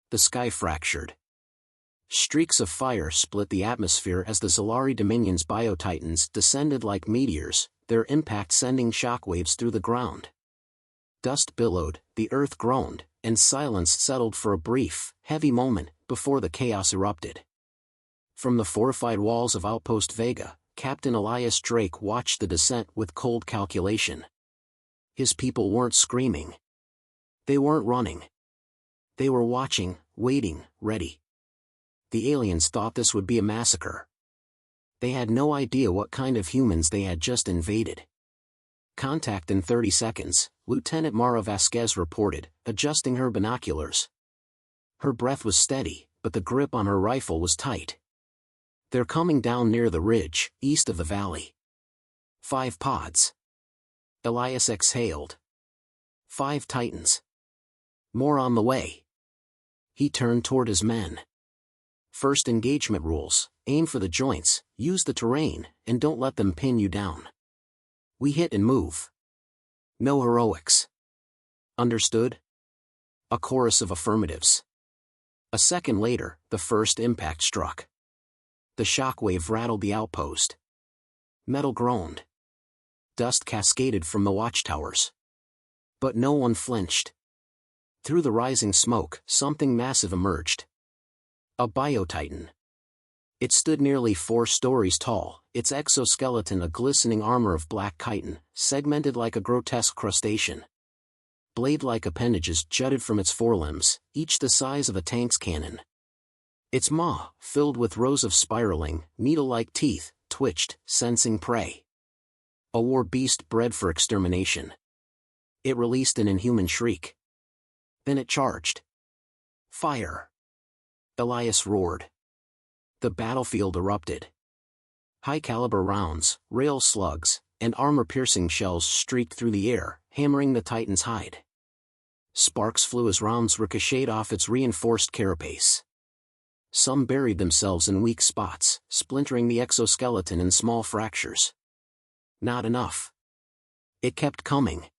the sky fractured. Streaks of fire split the atmosphere as the Zalari Dominion's biotitans descended like meteors, their impact sending shockwaves through the ground. Dust billowed, the earth groaned, and silence settled for a brief, heavy moment before the chaos erupted. From the fortified walls of Outpost Vega, Captain Elias Drake watched the descent with cold calculation. His people weren't screaming. They weren't running. They were watching, waiting, ready. The aliens thought this would be a massacre. They had no idea what kind of humans they had just invaded. "Contact in 30 seconds, Lieutenant Mara Vasquez reported, adjusting her binoculars. Her breath was steady, but the grip on her rifle was tight. "They're coming down near the ridge, east of the valley. 5 pods." Elias exhaled. 5 titans. More on the way. He turned toward his men. "First engagement rules, aim for the joints, use the terrain, and don't let them pin you down. We hit and move. No heroics. Understood?" A chorus of affirmatives. A second later, the first impact struck. The shockwave rattled the outpost. Metal groaned. Dust cascaded from the watchtowers. But no one flinched. Through the rising smoke, something massive emerged. A biotitan. It stood nearly 4 stories tall, its exoskeleton a glistening armor of black chitin, segmented like a grotesque crustacean. Blade-like appendages jutted from its forelimbs, each the size of a tank's cannon. Its maw, filled with rows of spiraling, needle-like teeth, twitched, sensing prey. A war beast bred for extermination. It released an inhuman shriek. Then it charged. "Fire!" Elias roared. The battlefield erupted. High-caliber rounds, rail slugs, and armor-piercing shells streaked through the air, hammering the Titan's hide. Sparks flew as rounds ricocheted off its reinforced carapace. Some buried themselves in weak spots, splintering the exoskeleton in small fractures. Not enough. It kept coming.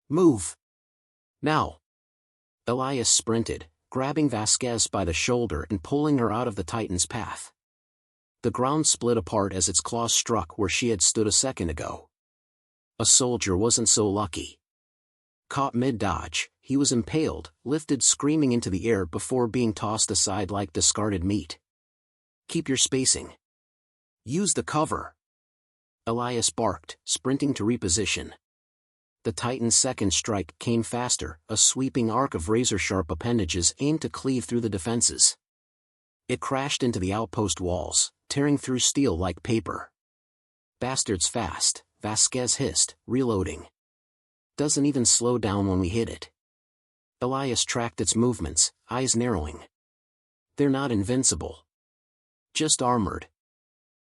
"Move! Now!" Elias sprinted, grabbing Vasquez by the shoulder and pulling her out of the Titan's path. The ground split apart as its claws struck where she had stood a second ago. A soldier wasn't so lucky. Caught mid-dodge, he was impaled, lifted screaming into the air before being tossed aside like discarded meat. "Keep your spacing. Use the cover!" Elias barked, sprinting to reposition. The Titan's second strike came faster, a sweeping arc of razor-sharp appendages aimed to cleave through the defenses. It crashed into the outpost walls, tearing through steel like paper. "Bastards fast," Vasquez hissed, reloading. "Doesn't even slow down when we hit it." Elias tracked its movements, eyes narrowing. "They're not invincible. Just armored."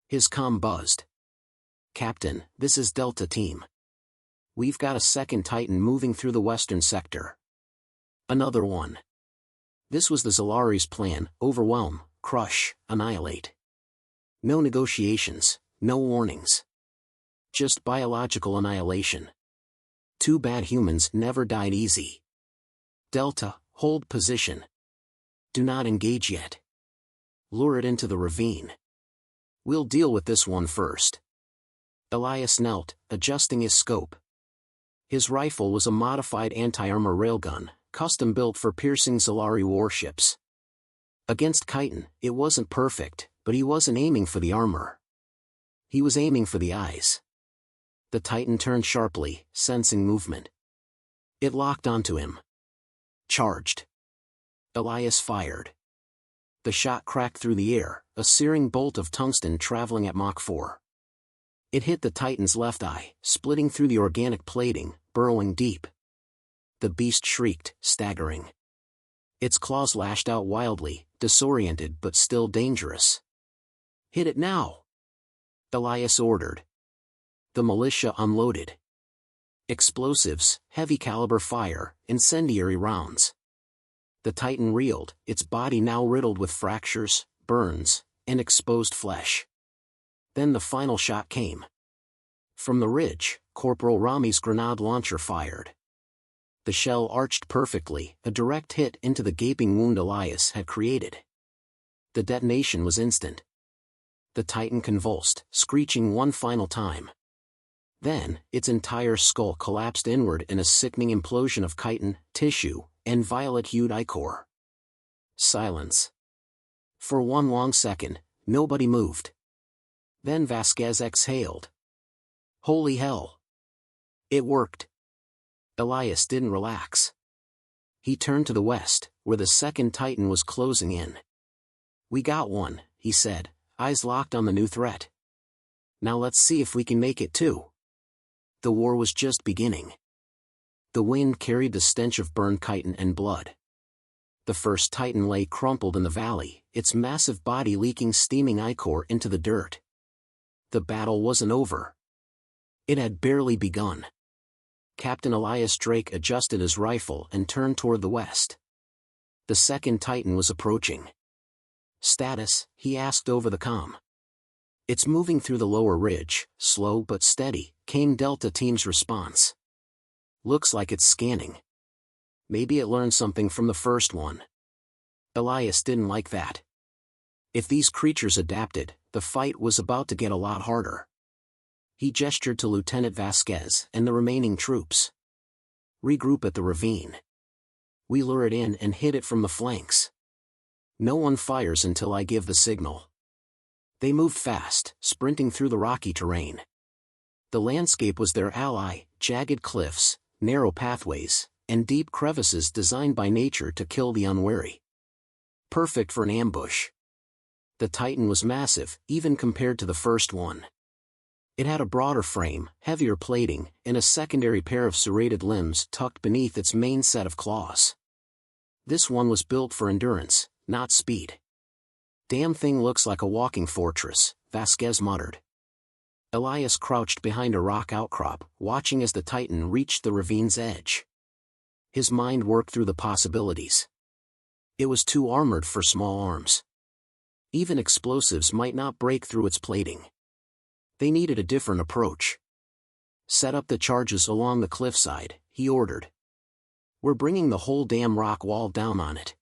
His comm buzzed. "Captain, this is Delta Team. We've got a second Titan moving through the western sector." Another one. This was the Zalari's plan: overwhelm, crush, annihilate. No negotiations, no warnings. Just biological annihilation. Too bad humans never died easy. "Delta, hold position. Do not engage yet. Lure it into the ravine. We'll deal with this one first." Elias knelt, adjusting his scope. His rifle was a modified anti-armor railgun, custom-built for piercing Zalari warships. Against chitin, it wasn't perfect, but he wasn't aiming for the armor. He was aiming for the eyes. The Titan turned sharply, sensing movement. It locked onto him. Charged. Elias fired. The shot cracked through the air, a searing bolt of tungsten traveling at Mach 4. It hit the Titan's left eye, splitting through the organic plating, burrowing deep. The beast shrieked, staggering. Its claws lashed out wildly, disoriented but still dangerous. "Hit it now!" Elias ordered. The militia unloaded. Explosives, heavy-caliber fire, incendiary rounds. The Titan reeled, its body now riddled with fractures, burns, and exposed flesh. Then the final shot came. From the ridge, Corporal Rami's grenade launcher fired. The shell arched perfectly, a direct hit into the gaping wound Elias had created. The detonation was instant. The Titan convulsed, screeching one final time. Then, its entire skull collapsed inward in a sickening implosion of chitin, tissue, and violet-hued ichor. Silence. For one long second, nobody moved. Then Vasquez exhaled. Holy hell! It worked. Elias didn't relax. He turned to the west, where the second Titan was closing in. We got one, he said, eyes locked on the new threat. Now let's see if we can make it too. The war was just beginning. The wind carried the stench of burned chitin and blood. The first Titan lay crumpled in the valley, its massive body leaking steaming ichor into the dirt. The battle wasn't over. It had barely begun. Captain Elias Drake adjusted his rifle and turned toward the west. The second Titan was approaching. Status, he asked over the comm. It's moving through the lower ridge, slow but steady, came Delta Team's response. Looks like it's scanning. Maybe it learned something from the first one. Elias didn't like that. If these creatures adapted, the fight was about to get a lot harder. He gestured to Lieutenant Vasquez and the remaining troops. Regroup at the ravine. We lure it in and hit it from the flanks. No one fires until I give the signal. They moved fast, sprinting through the rocky terrain. The landscape was their ally, jagged cliffs, narrow pathways, and deep crevices designed by nature to kill the unwary. Perfect for an ambush. The Titan was massive, even compared to the first one. It had a broader frame, heavier plating, and a secondary pair of serrated limbs tucked beneath its main set of claws. This one was built for endurance, not speed. Damn thing looks like a walking fortress, Vasquez muttered. Elias crouched behind a rock outcrop, watching as the Titan reached the ravine's edge. His mind worked through the possibilities. It was too armored for small arms. Even explosives might not break through its plating. They needed a different approach. Set up the charges along the cliffside, he ordered. We're bringing the whole damn rock wall down on it.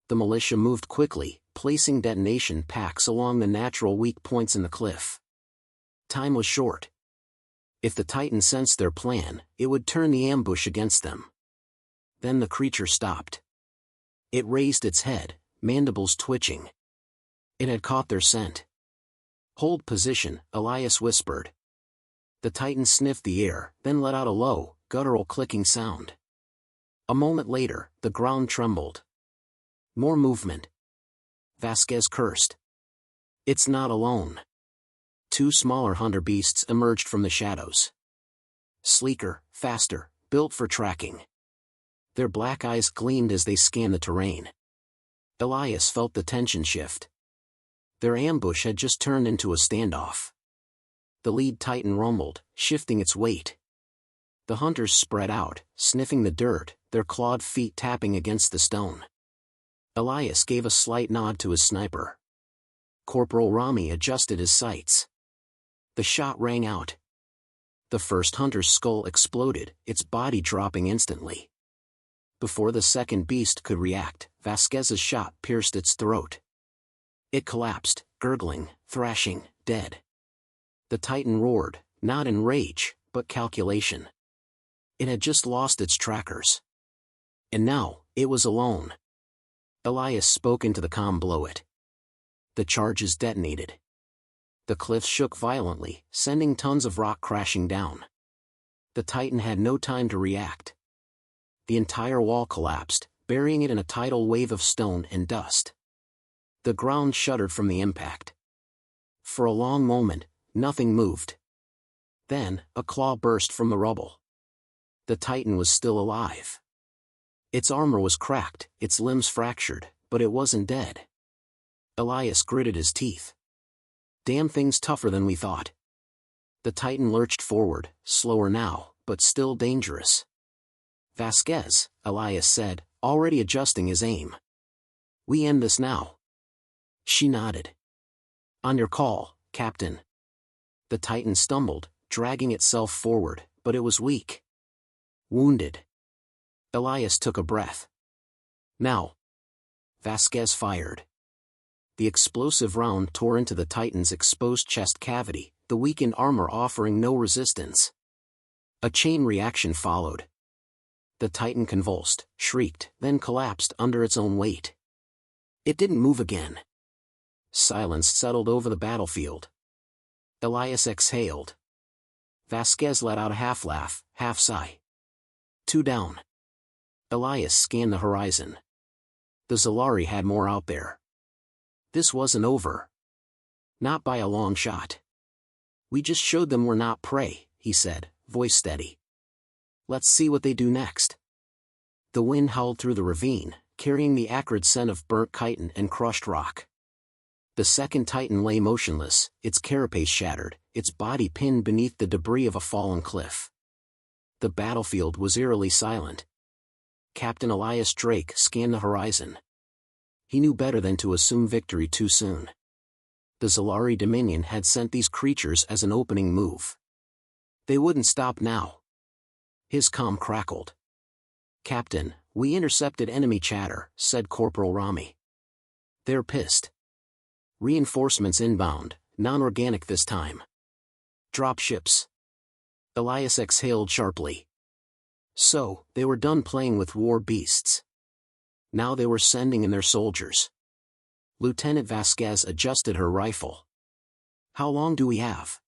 The militia moved quickly, placing detonation packs along the natural weak points in the cliff. Time was short. If the Titan sensed their plan, it would turn the ambush against them. Then the creature stopped. It raised its head, mandibles twitching. It had caught their scent. Hold position, Elias whispered. The Titan sniffed the air, then let out a low, guttural clicking sound. A moment later, the ground trembled. More movement. Vasquez cursed. It's not alone. Two smaller hunter beasts emerged from the shadows. Sleeker, faster, built for tracking. Their black eyes gleamed as they scanned the terrain. Elias felt the tension shift. Their ambush had just turned into a standoff. The lead Titan rumbled, shifting its weight. The hunters spread out, sniffing the dirt, their clawed feet tapping against the stone. Elias gave a slight nod to his sniper. Corporal Rami adjusted his sights. The shot rang out. The first hunter's skull exploded, its body dropping instantly. Before the second beast could react, Vasquez's shot pierced its throat. It collapsed, gurgling, thrashing, dead. The Titan roared, not in rage, but calculation. It had just lost its trackers. And now, it was alone. Elias spoke into the comm below it. The charges detonated. The cliffs shook violently, sending tons of rock crashing down. The Titan had no time to react. The entire wall collapsed, burying it in a tidal wave of stone and dust. The ground shuddered from the impact. For a long moment, nothing moved. Then, a claw burst from the rubble. The Titan was still alive. Its armor was cracked, its limbs fractured, but it wasn't dead. Elias gritted his teeth. Damn thing's tougher than we thought. The Titan lurched forward, slower now, but still dangerous. Vasquez, Elias said, already adjusting his aim. We end this now. She nodded. On your call, Captain. The Titan stumbled, dragging itself forward, but it was weak. Wounded. Elias took a breath. Now. Vasquez fired. The explosive round tore into the Titan's exposed chest cavity, the weakened armor offering no resistance. A chain reaction followed. The Titan convulsed, shrieked, then collapsed under its own weight. It didn't move again. Silence settled over the battlefield. Elias exhaled. Vasquez let out a half laugh, half sigh. 2 down. Elias scanned the horizon. The Zalari had more out there. This wasn't over. Not by a long shot. We just showed them we're not prey, he said, voice steady. Let's see what they do next. The wind howled through the ravine, carrying the acrid scent of burnt chitin and crushed rock. The second Titan lay motionless, its carapace shattered, its body pinned beneath the debris of a fallen cliff. The battlefield was eerily silent. Captain Elias Drake scanned the horizon. He knew better than to assume victory too soon. The Zalari Dominion had sent these creatures as an opening move. They wouldn't stop now. His comm crackled. Captain, we intercepted enemy chatter, said Corporal Rami. They're pissed. Reinforcements inbound, non-organic this time. Drop ships. Elias exhaled sharply. So, they were done playing with war beasts. Now they were sending in their soldiers. Lieutenant Vasquez adjusted her rifle. How long do we have?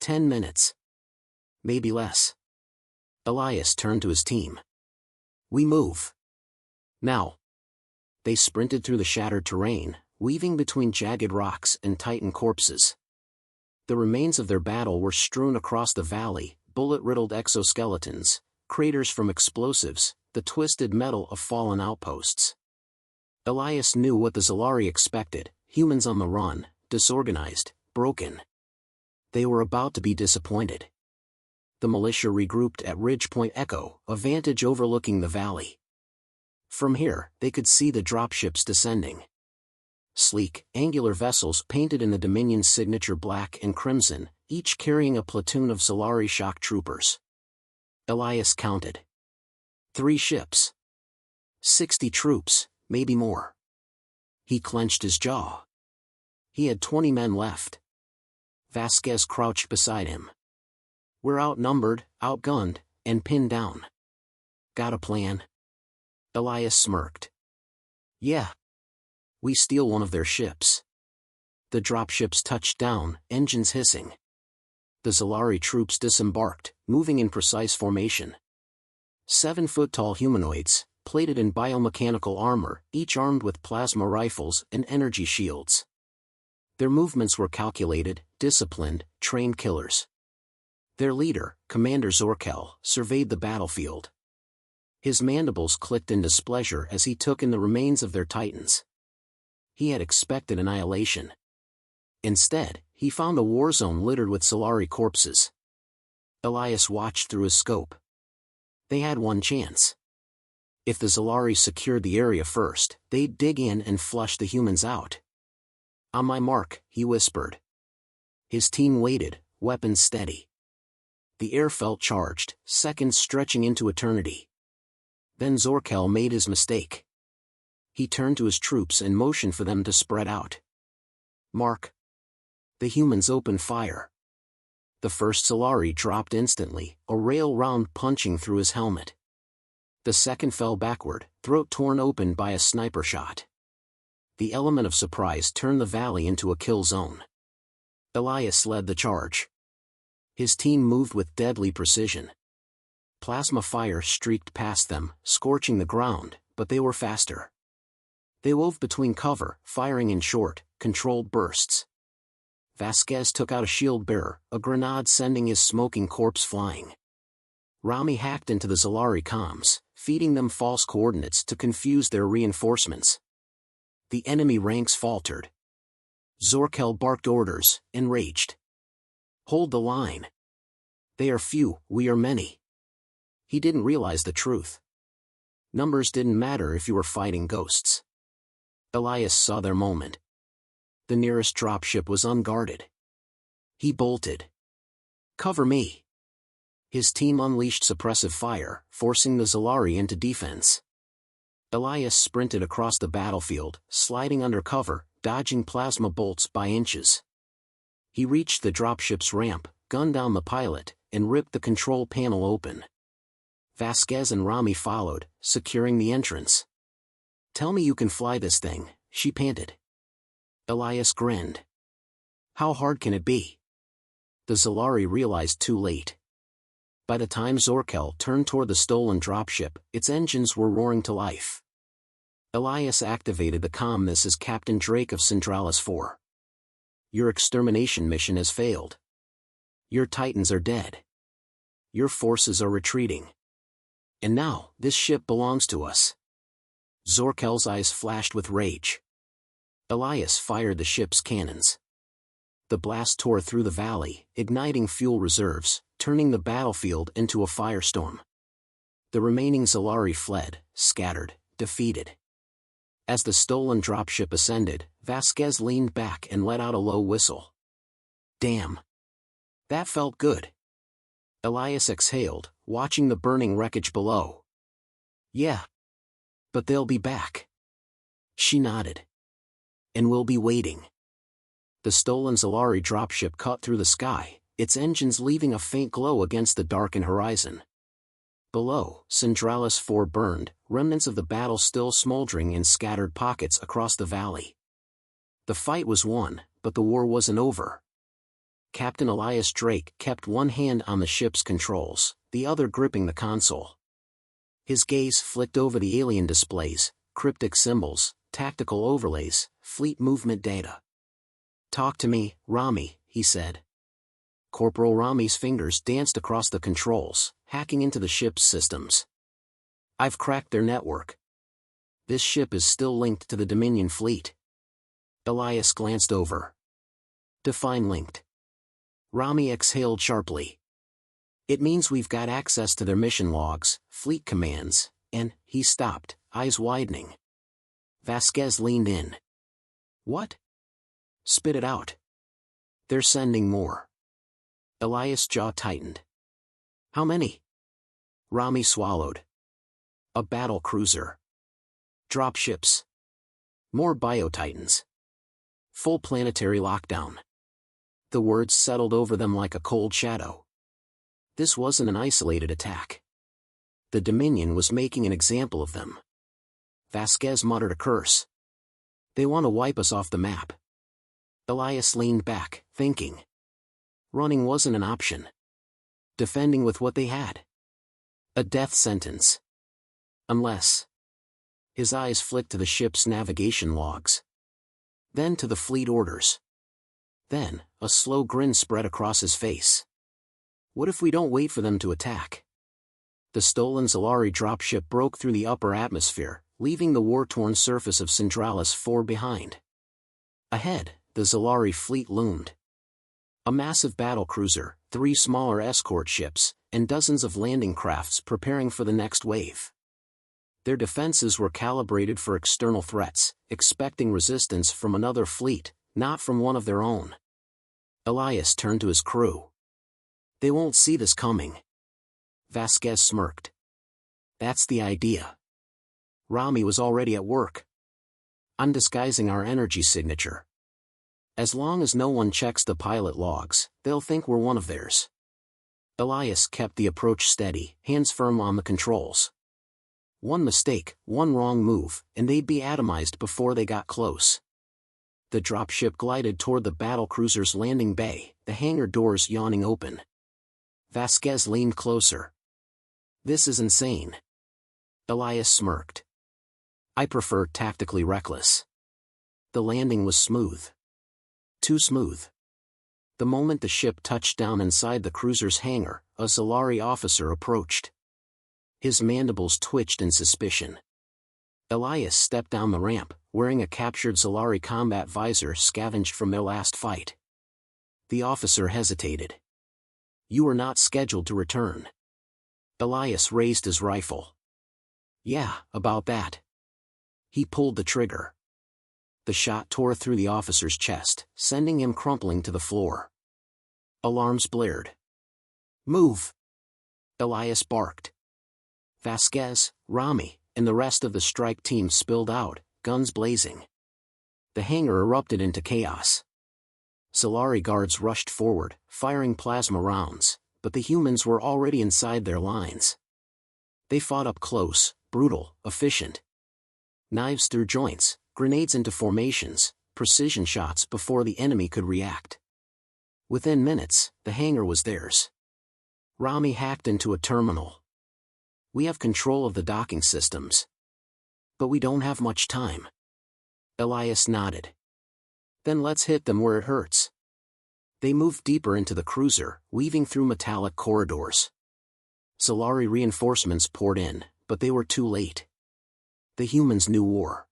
10 minutes. Maybe less. Elias turned to his team. We move. Now. They sprinted through the shattered terrain, weaving between jagged rocks and Titan corpses. The remains of their battle were strewn across the valley, bullet-riddled exoskeletons, craters from explosives, the twisted metal of fallen outposts. Elias knew what the Zalari expected, humans on the run, disorganized, broken. They were about to be disappointed. The militia regrouped at Ridge Point Echo, a vantage overlooking the valley. From here, they could see the dropships descending. Sleek, angular vessels painted in the Dominion's signature black and crimson, each carrying a platoon of Zalari shock troopers. Elias counted. 3 ships. 60 troops, maybe more. He clenched his jaw. He had 20 men left. Vasquez crouched beside him. We're outnumbered, outgunned, and pinned down. Got a plan? Elias smirked. Yeah. We steal one of their ships. The dropships touched down, engines hissing. The Zalari troops disembarked, moving in precise formation. 7-foot-tall humanoids, plated in biomechanical armor, each armed with plasma rifles and energy shields. Their movements were calculated, disciplined, trained killers. Their leader, Commander Zorkel, surveyed the battlefield. His mandibles clicked in displeasure as he took in the remains of their Titans. He had expected annihilation. Instead, he found a war zone littered with Zalari corpses. Elias watched through his scope. They had one chance. If the Zalari secured the area first, they'd dig in and flush the humans out. On my mark, he whispered. His team waited, weapons steady. The air felt charged, seconds stretching into eternity. Then Zorkel made his mistake. He turned to his troops and motioned for them to spread out. Mark. The humans opened fire. The first Zalari dropped instantly, a rail round punching through his helmet. The second fell backward, throat torn open by a sniper shot. The element of surprise turned the valley into a kill zone. Elias led the charge. His team moved with deadly precision. Plasma fire streaked past them, scorching the ground, but they were faster. They wove between cover, firing in short, controlled bursts. Vasquez took out a shield bearer, a grenade sending his smoking corpse flying. Rami hacked into the Zalari comms, feeding them false coordinates to confuse their reinforcements. The enemy ranks faltered. Zorkel barked orders, enraged. Hold the line. They are few, we are many. He didn't realize the truth. Numbers didn't matter if you were fighting ghosts. Elias saw their moment. The nearest dropship was unguarded. He bolted. Cover me. His team unleashed suppressive fire, forcing the Zalari into defense. Elias sprinted across the battlefield, sliding under cover, dodging plasma bolts by inches. He reached the dropship's ramp, gunned down the pilot, and ripped the control panel open. Vasquez and Rami followed, securing the entrance. "Tell me you can fly this thing," she panted. Elias grinned. "How hard can it be?" The Zalari realized too late. By the time Zorkel turned toward the stolen dropship, its engines were roaring to life. Elias activated the comm. "This is Captain Drake of Centralis 4. Your extermination mission has failed. Your Titans are dead. Your forces are retreating. And now, this ship belongs to us." Zorkel's eyes flashed with rage. Elias fired the ship's cannons. The blast tore through the valley, igniting fuel reserves, turning the battlefield into a firestorm. The remaining Zalari fled, scattered, defeated. As the stolen dropship ascended, Vasquez leaned back and let out a low whistle. "Damn. That felt good." Elias exhaled, watching the burning wreckage below. "Yeah. But they'll be back." She nodded. "And we'll be waiting." The stolen Zalari dropship cut through the sky, its engines leaving a faint glow against the darkened horizon. Below, Centralis 4 burned, remnants of the battle still smoldering in scattered pockets across the valley. The fight was won, but the war wasn't over. Captain Elias Drake kept one hand on the ship's controls, the other gripping the console. His gaze flicked over the alien displays, cryptic symbols, tactical overlays, fleet movement data. "Talk to me, Rami," he said. Corporal Rami's fingers danced across the controls, hacking into the ship's systems. "I've cracked their network. This ship is still linked to the Dominion fleet." Elias glanced over. "Define linked." Rami exhaled sharply. "It means we've got access to their mission logs, fleet commands, and..." He stopped, eyes widening. Vasquez leaned in. "What?" "Spit it out." "They're sending more." Elias' jaw tightened. "How many?" Rami swallowed. "A battle cruiser. Dropships. More biotitans. Full planetary lockdown." The words settled over them like a cold shadow. This wasn't an isolated attack. The Dominion was making an example of them. Vasquez muttered a curse. "They want to wipe us off the map." Elias leaned back, thinking. Running wasn't an option. Defending with what they had. A death sentence. Unless. His eyes flicked to the ship's navigation logs. Then to the fleet orders. Then, a slow grin spread across his face. "What if we don't wait for them to attack?" The stolen Zalari dropship broke through the upper atmosphere, leaving the war-torn surface of Centralis 4 behind. Ahead, the Zalari fleet loomed. A massive battlecruiser, 3 smaller escort ships, and dozens of landing crafts preparing for the next wave. Their defenses were calibrated for external threats, expecting resistance from another fleet, not from one of their own. Elias turned to his crew. "They won't see this coming." Vasquez smirked. "That's the idea." Rami was already at work. "I'm disguising our energy signature. As long as no one checks the pilot logs, they'll think we're one of theirs." Elias kept the approach steady, hands firm on the controls. One mistake, one wrong move, and they'd be atomized before they got close. The dropship glided toward the battlecruiser's landing bay, the hangar doors yawning open. Vasquez leaned closer. "This is insane." Elias smirked. "I prefer tactically reckless." The landing was smooth. Too smooth. The moment the ship touched down inside the cruiser's hangar, a Zalari officer approached. His mandibles twitched in suspicion. Elias stepped down the ramp, wearing a captured Zalari combat visor scavenged from their last fight. The officer hesitated. "You are not scheduled to return." Elias raised his rifle. "Yeah, about that." He pulled the trigger. The shot tore through the officer's chest, sending him crumpling to the floor. Alarms blared. "Move!" Elias barked. Vasquez, Rami, and the rest of the strike team spilled out, guns blazing. The hangar erupted into chaos. Solari guards rushed forward, firing plasma rounds, but the humans were already inside their lines. They fought up close, brutal, efficient. Knives through joints, grenades into formations, precision shots before the enemy could react. Within minutes, the hangar was theirs. Rami hacked into a terminal. "We have control of the docking systems. But we don't have much time." Elias nodded. "Then let's hit them where it hurts." They moved deeper into the cruiser, weaving through metallic corridors. Solari reinforcements poured in, but they were too late. The humans knew war.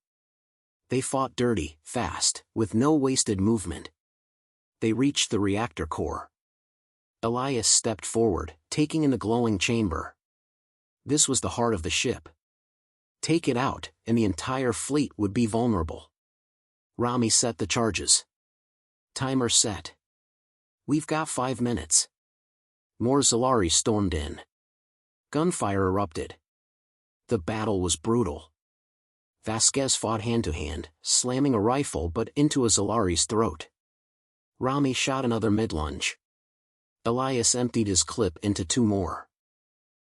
They fought dirty, fast, with no wasted movement. They reached the reactor core. Elias stepped forward, taking in the glowing chamber. This was the heart of the ship. Take it out, and the entire fleet would be vulnerable. Rami set the charges. Timer set. "We've got 5 minutes." More Solari stormed in. Gunfire erupted. The battle was brutal. Vasquez fought hand-to-hand, slamming a rifle but into a Solari's throat. Rami shot another mid-lunge. Elias emptied his clip into 2 more.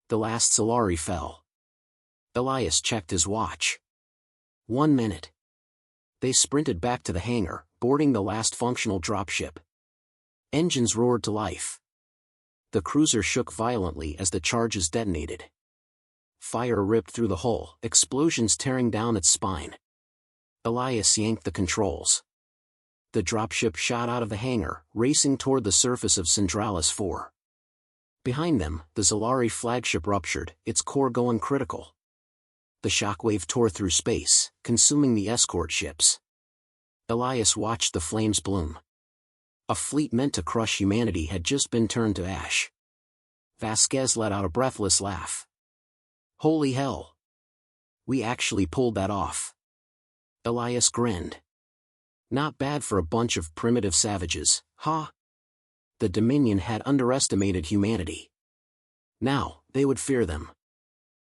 The last Solari fell. Elias checked his watch. 1 minute. They sprinted back to the hangar, boarding the last functional dropship. Engines roared to life. The cruiser shook violently as the charges detonated. Fire ripped through the hull, explosions tearing down its spine. Elias yanked the controls. The dropship shot out of the hangar, racing toward the surface of Centralis 4. Behind them, the Solari flagship ruptured, its core going critical. The shockwave tore through space, consuming the escort ships. Elias watched the flames bloom. A fleet meant to crush humanity had just been turned to ash. Vasquez let out a breathless laugh. "Holy hell! We actually pulled that off." Elias grinned. "Not bad for a bunch of primitive savages, huh?" The Dominion had underestimated humanity. Now, they would fear them.